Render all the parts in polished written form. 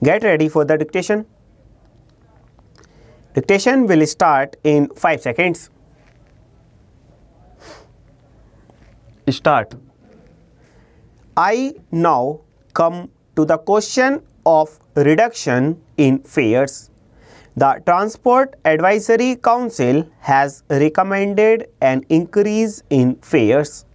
Get ready for the dictation. Dictation will start in 5 seconds. Start. I now come to the question of reduction in fares. The Transport Advisory Council has recommended an increase in fares.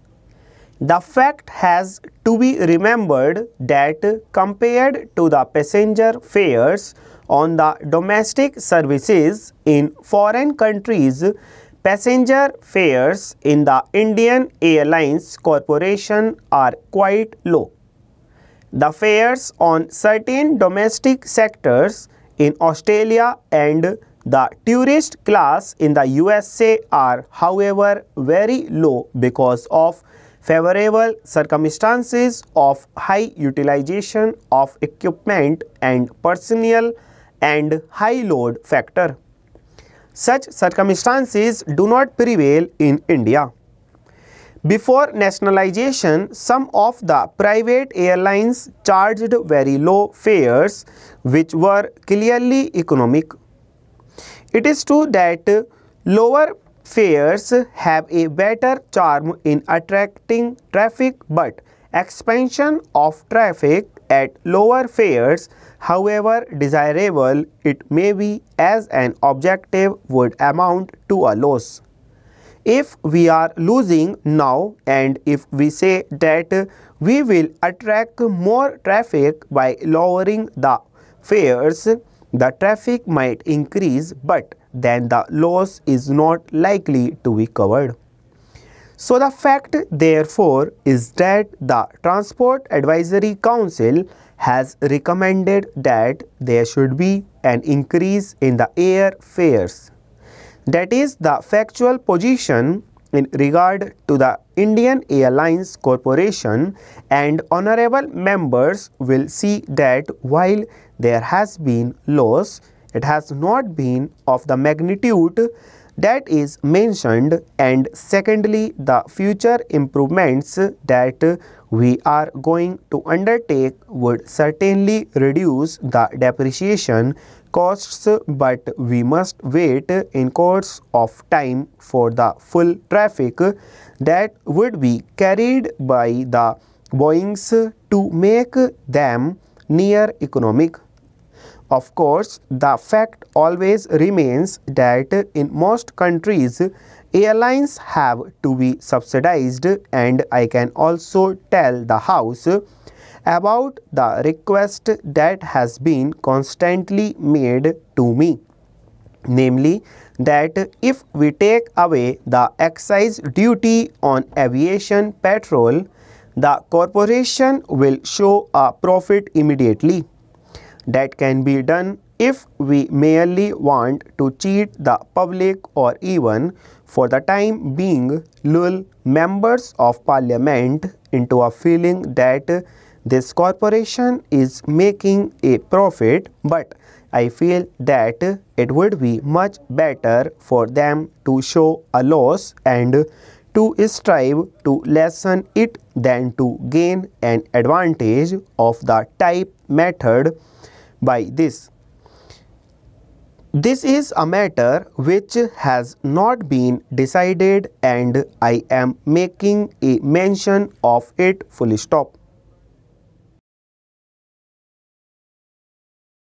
The fact has to be remembered that compared to the passenger fares on the domestic services in foreign countries, passenger fares in the Indian Airlines Corporation are quite low. The fares on certain domestic sectors in Australia and the tourist class in the USA are, however, very low because of favorable circumstances of high utilization of equipment and personnel and high load factor. Such circumstances do not prevail in India. Before nationalization, some of the private airlines charged very low fares which were clearly economic. It is true that lower fares have a better charm in attracting traffic, but expansion of traffic at lower fares, however desirable it may be as an objective, would amount to a loss. If we are losing now, and if we say that we will attract more traffic by lowering the fares, the traffic might increase, but then the loss is not likely to be covered. So the fact therefore is that the Transport Advisory Council has recommended that there should be an increase in the air fares. That is the factual position in regard to the Indian Airlines Corporation, and honorable members will see that while there has been loss, it has not been of the magnitude that is mentioned, and secondly, the future improvements that we are going to undertake would certainly reduce the depreciation costs, but we must wait in course of time for the full traffic that would be carried by the Boeings to make them near economic. Of course, the fact always remains that in most countries, airlines have to be subsidized, and I can also tell the House about the request that has been constantly made to me, namely that if we take away the excise duty on aviation petrol, the corporation will show a profit immediately. That can be done if we merely want to cheat the public, or even for the time being lull members of parliament into a feeling that this corporation is making a profit, but I feel that it would be much better for them to show a loss and to strive to lessen it than to gain an advantage of the type method by this. This is a matter which has not been decided, and I am making a mention of it full stop.